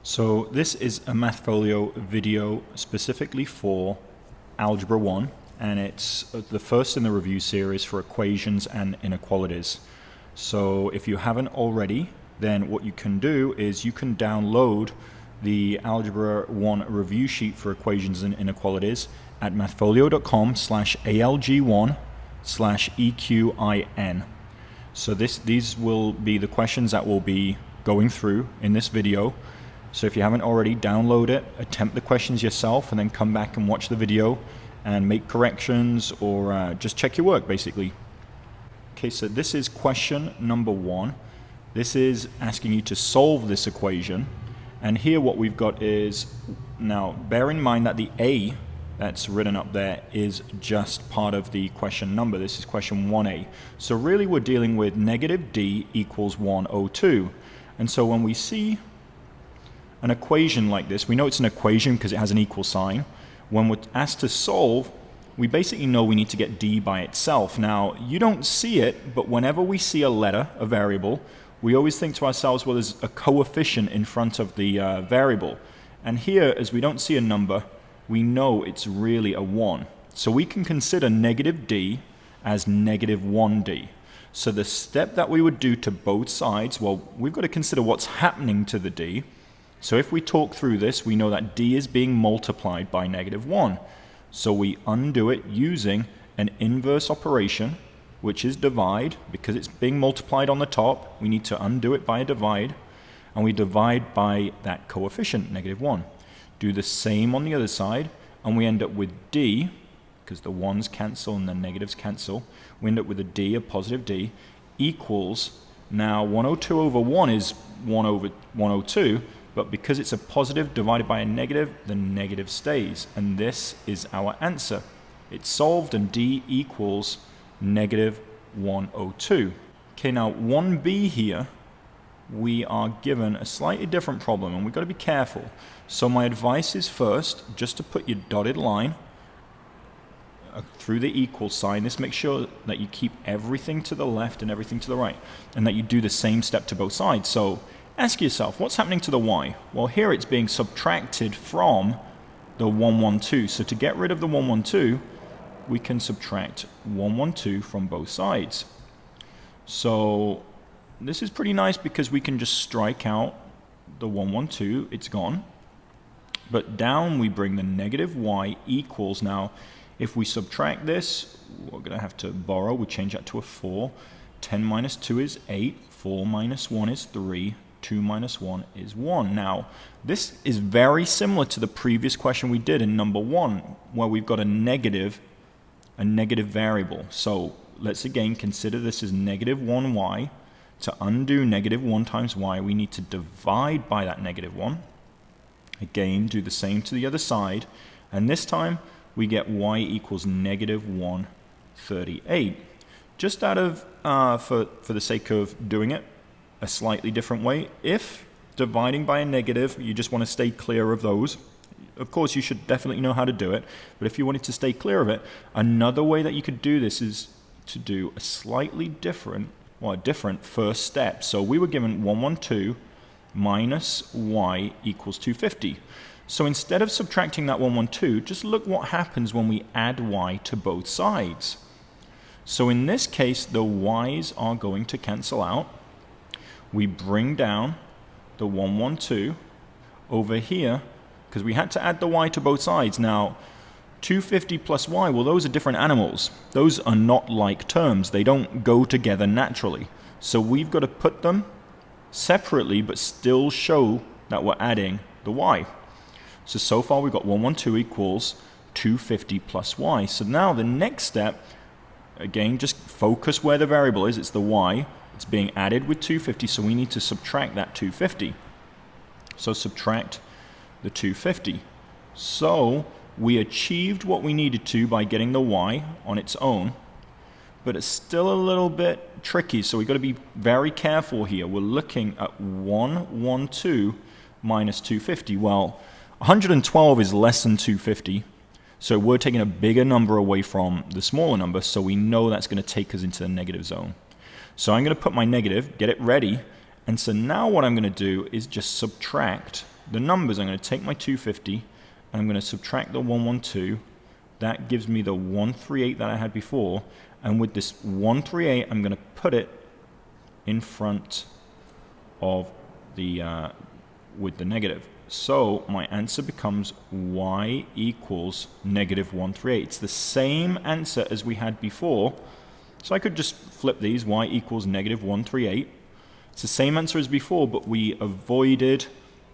So this is a Mathfolio video specifically for Algebra 1, and it's the first in the review series for equations and inequalities. So if you haven't already, then what you can do is you can download the Algebra 1 review sheet for equations and inequalities at mathfolio.com/ALG1/EQIN. So these will be the questions that we'll be going through in this video. So if you haven't already, download it, attempt the questions yourself, and then come back and watch the video and make corrections or just check your work, basically. Okay, so this is question number 1. This is asking you to solve this equation. And here what we've got is, now bear in mind that the A that's written up there is just part of the question number. This is question 1A. So really we're dealing with negative D equals 102. And so when we see an equation like this, we know it's an equation because it has an equal sign. When we're asked to solve, we basically know we need to get D by itself. Now, you don't see it, but whenever we see a letter, a variable, we always think to ourselves, well, there's a coefficient in front of the variable. And here, as we don't see a number, we know it's really a 1. So we can consider negative D as negative 1D. So the step that we would do to both sides, well, we've got to consider what's happening to the D. So if we talk through this, we know that D is being multiplied by negative 1. So we undo it using an inverse operation, which is divide. Because it's being multiplied on the top, we need to undo it by a divide. And we divide by that coefficient, negative 1. Do the same on the other side, and we end up with D, because the 1's cancel and the negatives cancel. We end up with a D, a positive D, equals, now 102 over 1 is 1 over 102, but because it's a positive divided by a negative, the negative stays. And this is our answer. It's solved, and D equals negative 102. Okay, now 1B here, we are given a slightly different problem, and we've got to be careful. So my advice is first, just to put your dotted line through the equal sign. This makes sure that you keep everything to the left and everything to the right, and that you do the same step to both sides. So ask yourself, what's happening to the y? Well, here it's being subtracted from the 112. So to get rid of the 112, we can subtract 112 from both sides. So this is pretty nice because we can just strike out the 112, it's gone. But down we bring the negative y equals, now if we subtract this, we're going to have to borrow, we change that to a 4. 10 minus 2 is 8, 4 minus 1 is 3, 2 minus 1 is 1. Now, this is very similar to the previous question we did in number 1, where we've got a negative variable. So let's again consider this as negative 1y. To undo negative 1 times y, we need to divide by that negative 1. Again, do the same to the other side. And this time, we get y equals negative 138. Just out of, for the sake of doing it a slightly different way, if dividing by a negative, you just want to stay clear of those. Of course, you should definitely know how to do it. But if you wanted to stay clear of it, another way that you could do this is to do a slightly different, well, a different first step. So we were given 112 minus y equals 250. So instead of subtracting that 112, just look what happens when we add y to both sides. So in this case, the y's are going to cancel out. We bring down the 112 over here, because we had to add the y to both sides. Now, 250 plus y, well, those are different animals. Those are not like terms. They don't go together naturally. So we've got to put them separately, but still show that we're adding the y. So far we've got 112 equals 250 plus y. So now the next step, again, just focus where the variable is. It's the y. It's being added with 250, so we need to subtract that 250. So subtract the 250. So we achieved what we needed to by getting the y on its own, but it's still a little bit tricky, so we've got to be very careful here. We're looking at 112 minus 250. Well, 112 is less than 250, so we're taking a bigger number away from the smaller number, so we know that's going to take us into the negative zone. So I'm going to put my negative, get it ready, and so now what I'm going to do is just subtract the numbers. I'm going to take my 250 and I'm going to subtract the 112. That gives me the 138 that I had before. And with this 138, I'm going to put it in front of the with the negative. So my answer becomes y equals negative 138. It's the same answer as we had before. So I could just flip these, y equals negative 138. It's the same answer as before, but we avoided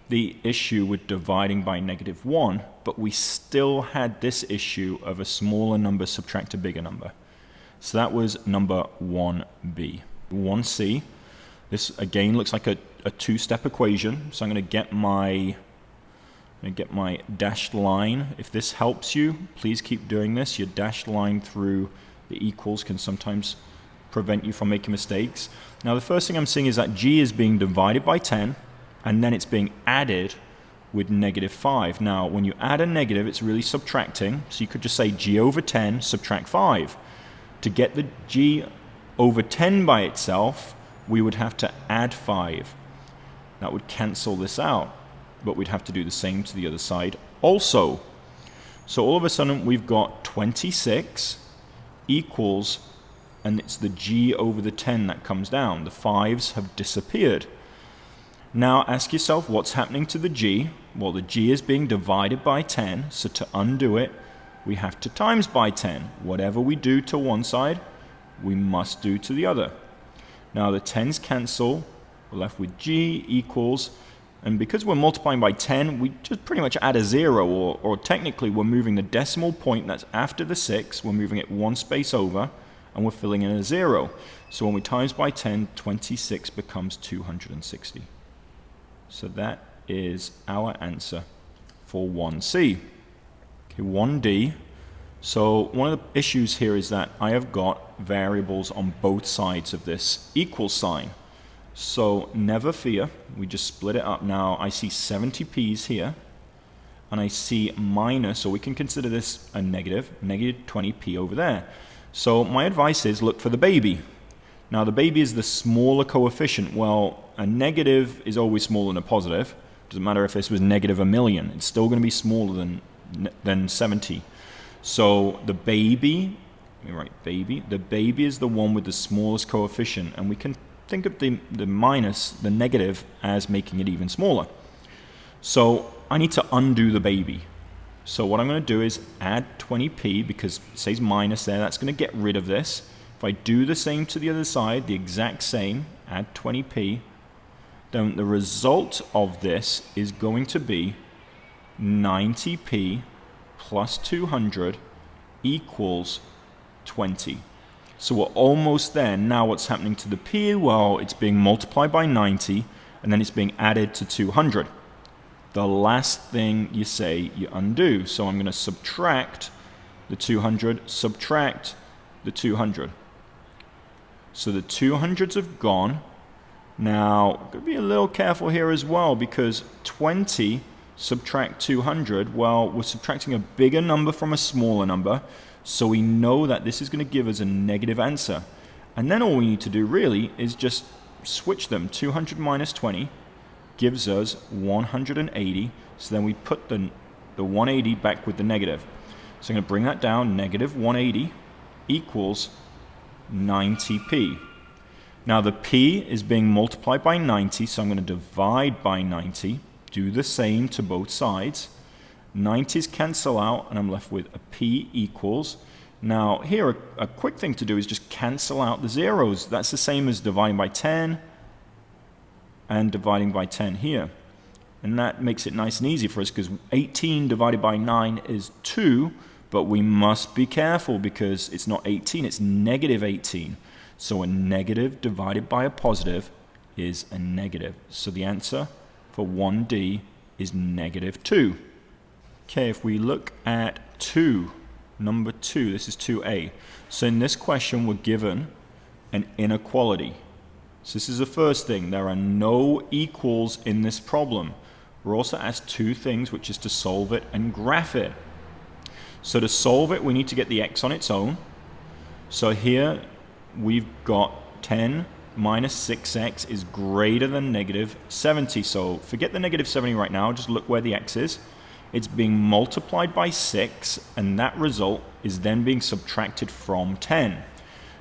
the issue with dividing by negative 1, but we still had this issue of a smaller number subtract a bigger number. So that was number 1b. 1c, this again looks like a two-step equation, so I'm going to get my dashed line. If this helps you, please keep doing this. Your dashed line through the equals can sometimes prevent you from making mistakes. Now the first thing I'm seeing is that g is being divided by 10, and then it's being added with negative 5. Now when you add a negative, it's really subtracting, so you could just say g over 10 subtract 5. To get the g over 10 by itself, we would have to add 5. That would cancel this out, but we'd have to do the same to the other side also. So all of a sudden we've got 26 equals, and it's the g over the 10 that comes down. The 5s have disappeared. Now ask yourself, what's happening to the g? Well, the g is being divided by 10, so to undo it, we have to times by 10. Whatever we do to one side, we must do to the other. Now the 10s cancel, we're left with g equals, and because we're multiplying by 10, we just pretty much add a 0, or technically we're moving the decimal point that's after the 6, we're moving it one space over, and we're filling in a 0. So when we times by 10, 26 becomes 260. So that is our answer for 1c. Okay, 1d. So one of the issues here is that I have got variables on both sides of this equal sign. So never fear, we just split it up. Now I see 70p's here, and I see minus, or we can consider this a negative 20p over there. So my advice is look for the baby. Now the baby is the smaller coefficient. Well, a negative is always smaller than a positive. Doesn't matter if this was negative a million, it's still going to be smaller than 70. So the baby, let me write baby, the baby is the one with the smallest coefficient, and we can think of the minus, the negative, as making it even smaller. So I need to undo the baby. So what I'm going to do is add 20p, because it says minus there, that's going to get rid of this. If I do the same to the other side, the exact same, add 20p, then the result of this is going to be 90p plus 200 equals 20. So we're almost there. Now what's happening to the p? Well, it's being multiplied by 90, and then it's being added to 200. The last thing you say, you undo. So I'm going to subtract the 200, subtract the 200. So the 200s have gone. Now, I'm going to be a little careful here as well, because 20 subtract 200, well, we're subtracting a bigger number from a smaller number, so we know that this is going to give us a negative answer. And then all we need to do really is just switch them. 200 minus 20 gives us 180, so then we put the 180 back with the negative. So I'm going to bring that down, negative 180 equals 90p. Now the p is being multiplied by 90, so I'm going to divide by 90, do the same to both sides. 90s cancel out, and I'm left with a p equals. Now here, a quick thing to do is just cancel out the zeros. That's the same as dividing by 10 and dividing by 10 here. And that makes it nice and easy for us, because 18 divided by 9 is 2, but we must be careful because it's not 18, it's negative 18. So a negative divided by a positive is a negative. So the answer for 1D is negative 2. Okay, if we look at 2, number 2, this is 2A. So in this question, we're given an inequality. So this is the first thing. There are no equals in this problem. We're also asked two things, which is to solve it and graph it. So to solve it, we need to get the x on its own. So here we've got 10 minus 6x is greater than negative 70. So forget the negative 70 right now, just look where the x is. It's being multiplied by 6, and that result is then being subtracted from 10.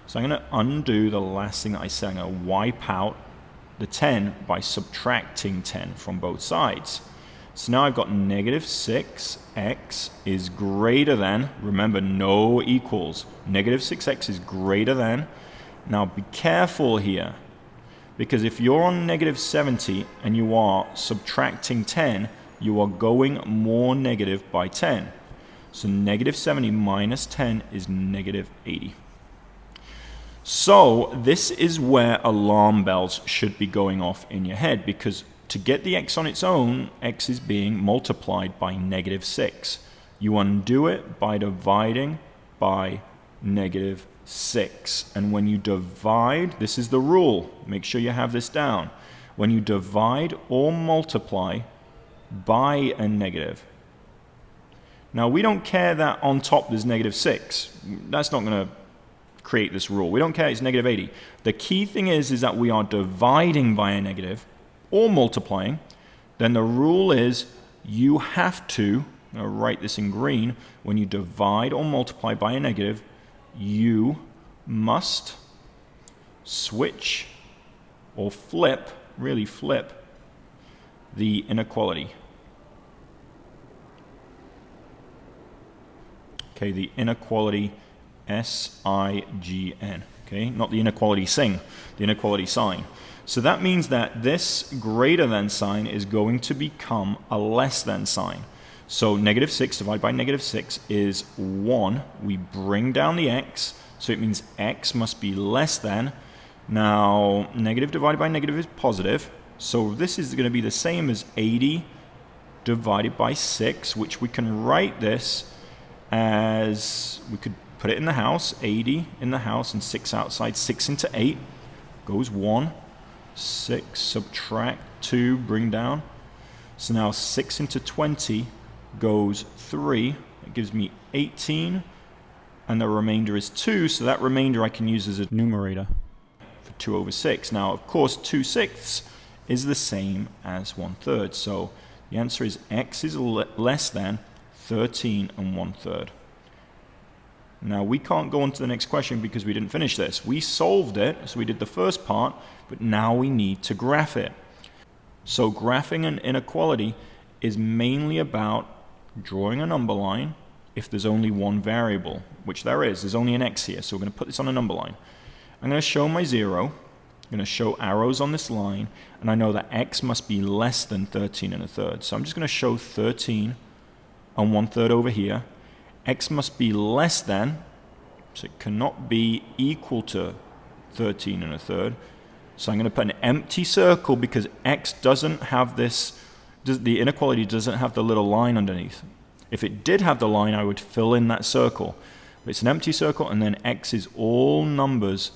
So I'm going to undo the last thing that I said. I'm going to wipe out the 10 by subtracting 10 from both sides. So now I've got negative 6x is greater than, remember, no equals. Negative 6x is greater than. Now be careful here, because if you're on negative 70 and you are subtracting 10, you are going more negative by 10. So negative 70 minus 10 is negative 80. So this is where alarm bells should be going off in your head, because to get the x on its own, x is being multiplied by negative 6. You undo it by dividing by negative 6. And when you divide, this is the rule, make sure you have this down. When you divide or multiply by a negative. Now we don't care that on top there's negative 6. That's not going to create this rule. We don't care it's negative 80. The key thing is that we are dividing by a negative or multiplying. Then the rule is you have to, I'll write this in green, when you divide or multiply by a negative, you must switch or flip, really flip, the inequality. Okay, the inequality S-I-G-N. Okay, not the inequality sign, the inequality sign. So that means that this greater than sign is going to become a less than sign. So negative 6 divided by negative 6 is 1. We bring down the x, so it means x must be less than. Now, negative divided by negative is positive, so this is going to be the same as 80 divided by 6, which we can write this as, we could put it in the house, 80 in the house and 6 outside. 6 into 8 goes 1. 6, subtract 2, bring down. So now 6 into 20 goes 3. It gives me 18. And the remainder is 2. So that remainder I can use as a numerator for 2 over 6. Now, of course, 2/6 is the same as 1/3. So the answer is x is less than 13 1/3. Now we can't go on to the next question because we didn't finish this. We solved it, so we did the first part, but now we need to graph it. So graphing an inequality is mainly about drawing a number line if there's only one variable, which there is. There's only an x here, so we're going to put this on a number line. I'm going to show my 0. I'm going to show arrows on this line, and I know that x must be less than 13 1/3. So I'm just going to show 13 1/3 over here. X must be less than, so it cannot be equal to 13 1/3. So I'm going to put an empty circle because x doesn't have this, the inequality doesn't have the little line underneath. If it did have the line, I would fill in that circle. But it's an empty circle, and then x is all numbers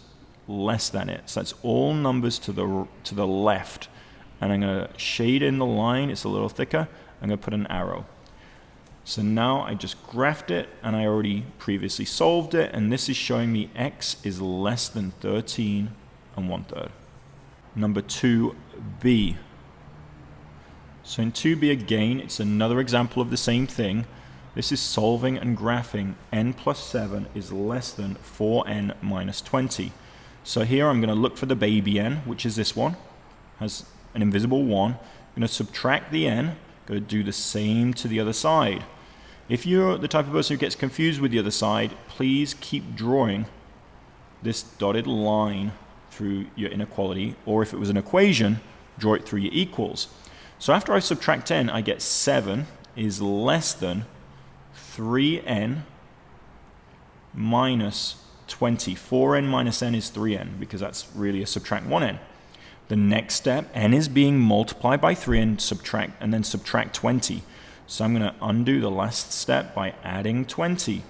less than it. So that's all numbers to the left. And I'm going to shade in the line. It's a little thicker. I'm going to put an arrow. So now I just graphed it, and I already previously solved it, and this is showing me x is less than 13 1/3. Number 2b. So in 2b again, it's another example of the same thing. This is solving and graphing n plus 7 is less than 4n minus 20. So here I'm going to look for the baby n, which is this one, has an invisible 1. I'm going to subtract the n, going to do the same to the other side. If you're the type of person who gets confused with the other side, please keep drawing this dotted line through your inequality, or if it was an equation, draw it through your equals. So after I subtract n, I get 7 is less than 3n minus 20. 4n minus n is 3n, because that's really a subtract 1n. The next step, n is being multiplied by 3 and then subtract 20. So I'm going to undo the last step by adding 20.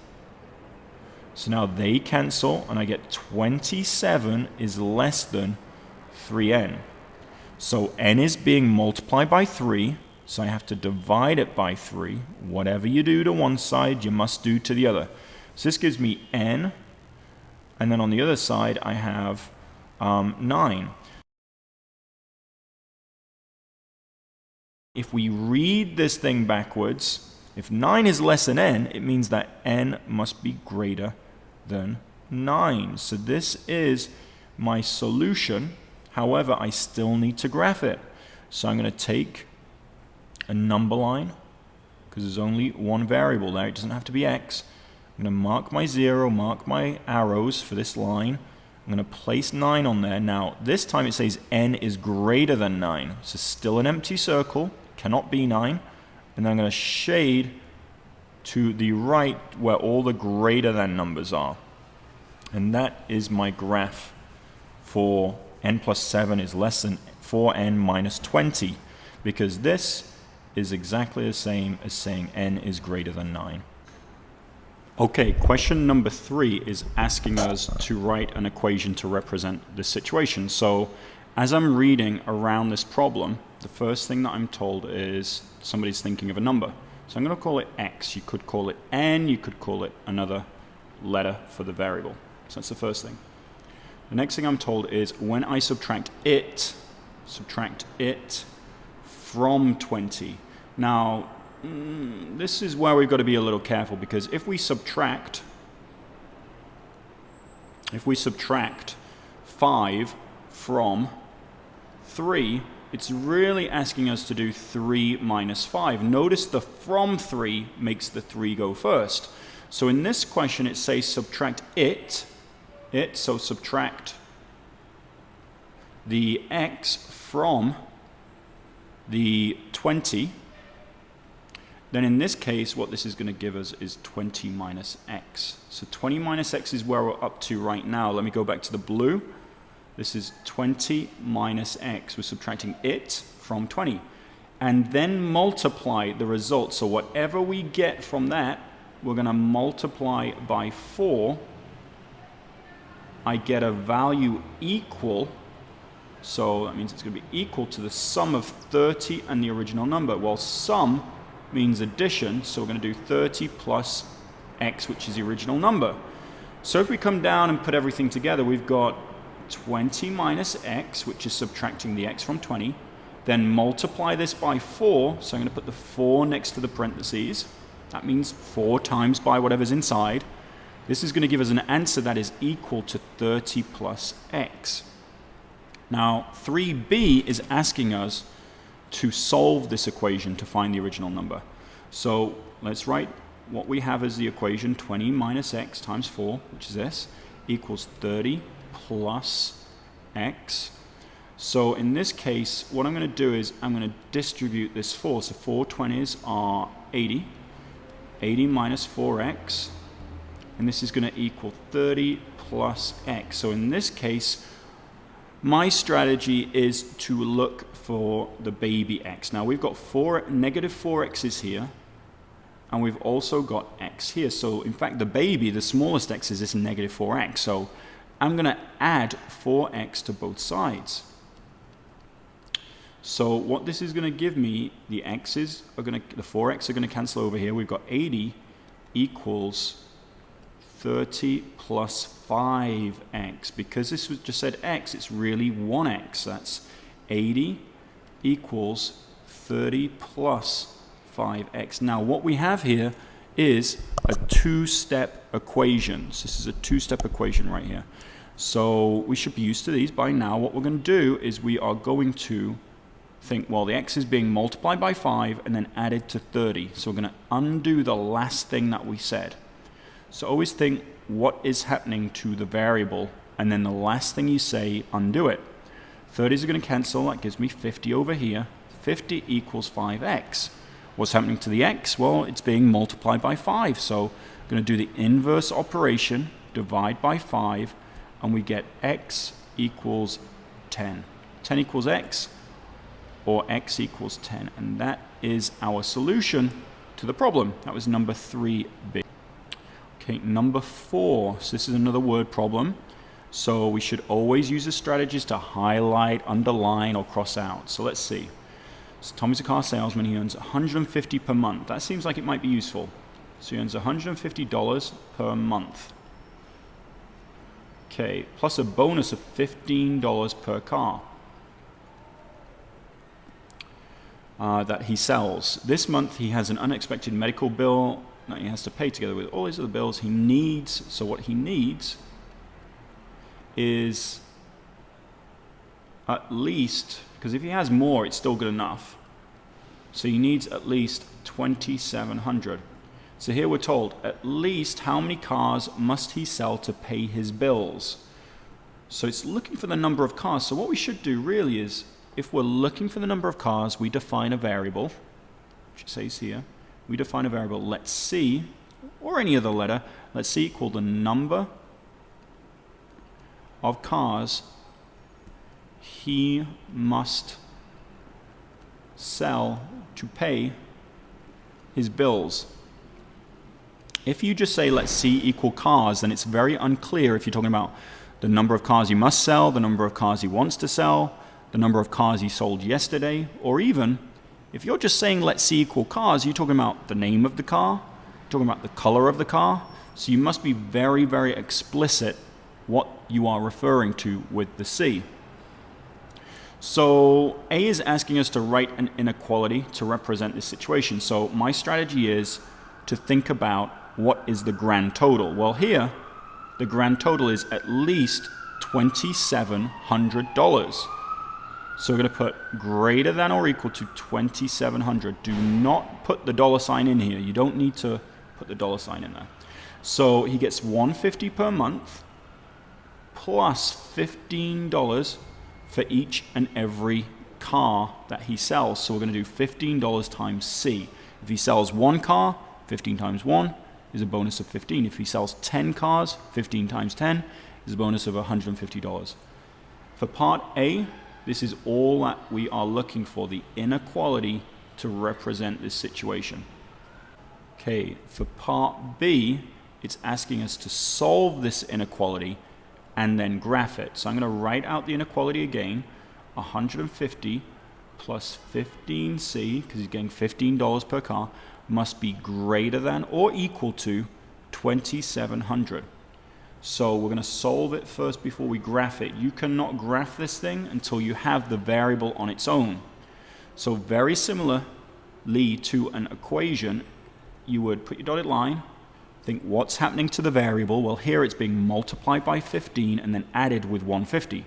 So now they cancel, and I get 27 is less than 3n. So n is being multiplied by 3, so I have to divide it by 3. Whatever you do to one side, you must do to the other. So this gives me n, and then on the other side I have 9. If we read this thing backwards, if 9 is less than n, it means that n must be greater than 9. So this is my solution. However, I still need to graph it. So I'm going to take a number line, because there's only one variable there. It doesn't have to be x. I'm going to mark my 0, mark my arrows for this line. I'm going to place 9 on there. Now, this time it says n is greater than 9. So still an empty circle, cannot be 9. And then I'm going to shade to the right where all the greater than numbers are. And that is my graph for n plus 7 is less than 4n minus 20, because this is exactly the same as saying n is greater than 9. Okay, question number 3 is asking us to write an equation to represent this situation. So as I'm reading around this problem, the first thing that I'm told is somebody's thinking of a number. So I'm going to call it x. You could call it n. You could call it another letter for the variable. So that's the first thing. The next thing I'm told is when I subtract it from 20. Now, this is where we've got to be a little careful, because if we subtract 5 from 3, it's really asking us to do 3 minus 5. Notice the from 3 makes the 3 go first. So in this question, it says subtract so subtract the x from the 20. Then in this case, what this is going to give us is 20 minus x. So 20 minus x is where we're up to right now. Let me go back to the blue. This is 20 minus x. We're subtracting it from 20. And then multiply the result. So whatever we get from that, we're going to multiply by 4. I get a value equal, so that means it's going to be equal to the sum of 30 and the original number. Well, sum means addition, so we're going to do 30 plus x, which is the original number. So if we come down and put everything together, we've got 20 minus x, which is subtracting the x from 20, then multiply this by 4, so I'm going to put the 4 next to the parentheses. That means 4 times by whatever's inside. This is going to give us an answer that is equal to 30 plus x. Now, 3b is asking us to solve this equation to find the original number. So let's write what we have as the equation, 20 minus x times 4, which is this, equals 30 plus x. So in this case, what I'm going to do is I'm going to distribute this 4. So 4 20s are 80. 80 minus 4x. And this is going to equal 30 plus x. So in this case, my strategy is to look for the baby x. Now we've got negative 4x's here, and we've also got x here. So in fact, the baby, the smallest x, is this negative 4x. So I'm going to add 4x to both sides. So what this is going to give me, the 4x are going to cancel over here. We've got 80 equals 30 plus 5x. Because this was just said x, it's really 1x. That's 80 equals 30 plus 5x. Now what we have here is a two-step equation. So this is a two-step equation right here. So we should be used to these by now. What we're going to do is we are going to think, well, the x is being multiplied by 5 and then added to 30. So we're going to undo the last thing that we said. So always think what is happening to the variable, and then the last thing you say, undo it. 30s are going to cancel. That gives me 50 over here. 50 equals 5x. What's happening to the x? Well, it's being multiplied by 5. So I'm going to do the inverse operation, divide by 5, and we get x equals 10. 10 equals x, or x equals 10. And that is our solution to the problem. That was number 3b. Okay, number 4. So this is another word problem. So we should always use the strategies to highlight, underline, or cross out. So let's see. So Tommy's a car salesman. He earns $150 per month. That seems like it might be useful. So he earns $150 per month. Okay, plus a bonus of $15 per car that he sells. This month he has an unexpected medical bill that he has to pay together with all his other bills. He needs, so what he needs is at least, because if he has more, it's still good enough. So he needs at least 2,700. So here we're told, at least how many cars must he sell to pay his bills? So it's looking for the number of cars. So what we should do really is, if we're looking for the number of cars, we define a variable, which it says here. We define a variable, let's C, or any other letter, let's C equal the number of cars he must sell to pay his bills. If you just say let's C equal cars, then it's very unclear if you're talking about the number of cars he must sell, the number of cars he wants to sell, the number of cars he sold yesterday, or even if you're just saying let's C equal cars, you're talking about the name of the car, you're talking about the color of the car. So you must be very, very explicit what you are referring to with the C. So A is asking us to write an inequality to represent this situation. So my strategy is to think about what is the grand total. Well, here, the grand total is at least $2,700. So we're going to put greater than or equal to 2,700. Do not put the dollar sign in here. You don't need to put the dollar sign in there. So he gets $150 per month plus $15 for each and every car that he sells. So we're going to do $15 times C. If he sells one car, 15 times 1 is a bonus of 15. If he sells 10 cars, 15 times 10 is a bonus of $150. For part A, this is all that we are looking for, the inequality to represent this situation. Okay, for part B, it's asking us to solve this inequality and then graph it. So I'm going to write out the inequality again, 150 plus 15C, because he's getting $15 per car, must be greater than or equal to 2,700. So we're going to solve it first before we graph it. You cannot graph this thing until you have the variable on its own. So very similarly to an equation, you would put your dotted line, think what's happening to the variable. Well, here it's being multiplied by 15 and then added with 150.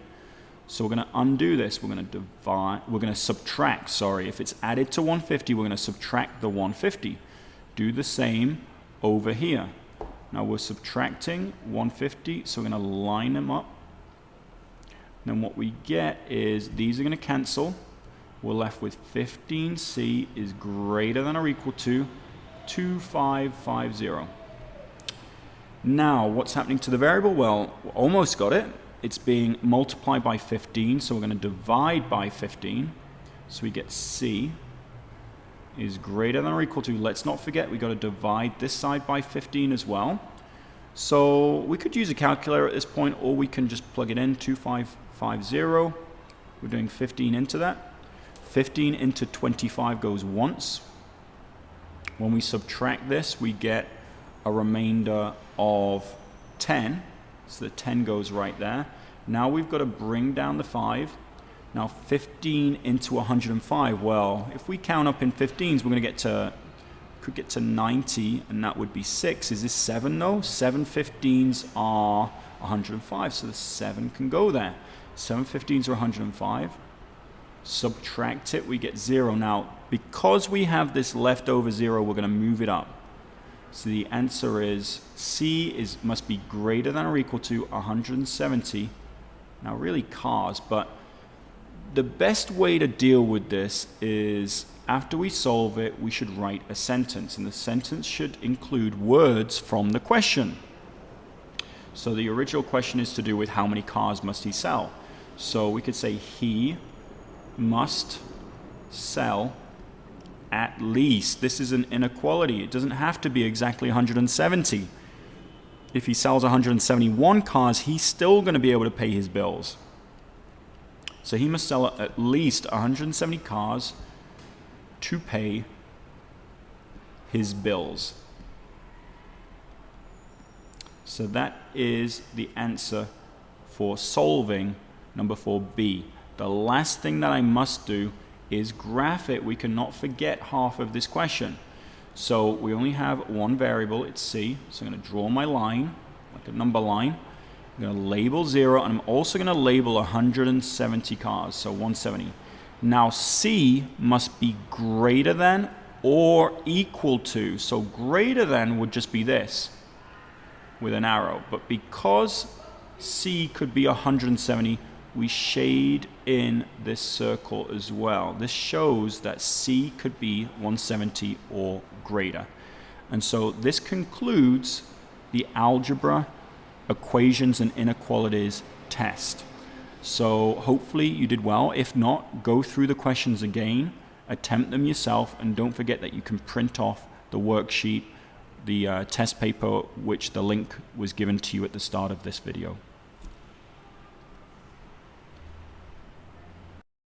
So we're going to undo this. We're going to subtract, if it's added to 150, we're going to subtract the 150. Do the same over here. Now we're subtracting 150, so we're going to line them up. Then what we get is these are going to cancel. We're left with 15C is greater than or equal to 2550. Now, what's happening to the variable? Well, we almost got it. It's being multiplied by 15, so we're going to divide by 15. So we get C is greater than or equal to, let's not forget, we've got to divide this side by 15 as well. So we could use a calculator at this point, or we can just plug it in, 2550. We're doing 15 into that. 15 into 25 goes once. When we subtract this, we get a remainder of 10. So the 10 goes right there. Now we've got to bring down the 5. Now 15 into 105. Well, if we count up in 15s, we're going to could get to 90, and that would be 6. Is this 7? No. 7 15s are 105, so the 7 can go there. 7 15s are 105. Subtract it, we get 0. Now, because we have this leftover 0, we're going to move it up. So the answer is C must be greater than or equal to 170. Now really cars, but the best way to deal with this is after we solve it, we should write a sentence, and the sentence should include words from the question. So the original question is to do with how many cars must he sell. So we could say he must sell at least. This is an inequality. It doesn't have to be exactly 170. If he sells 171 cars, he's still going to be able to pay his bills. So he must sell at least 170 cars to pay his bills. So that is the answer for solving number 4b. The last thing that I must do is graph it. We cannot forget half of this question. So we only have one variable, it's c. So I'm going to draw my line, like a number line. I'm going to label 0, and I'm also going to label 170 cars, so 170. Now c must be greater than or equal to. So greater than would just be this with an arrow. But because c could be 170, we shade in this circle as well. This shows that c could be 170 or greater. And so this concludes the algebra equations and inequalities test. So hopefully you did well. If not, go through the questions again, attempt them yourself, and don't forget that you can print off the worksheet, the test paper, which the link was given to you at the start of this video.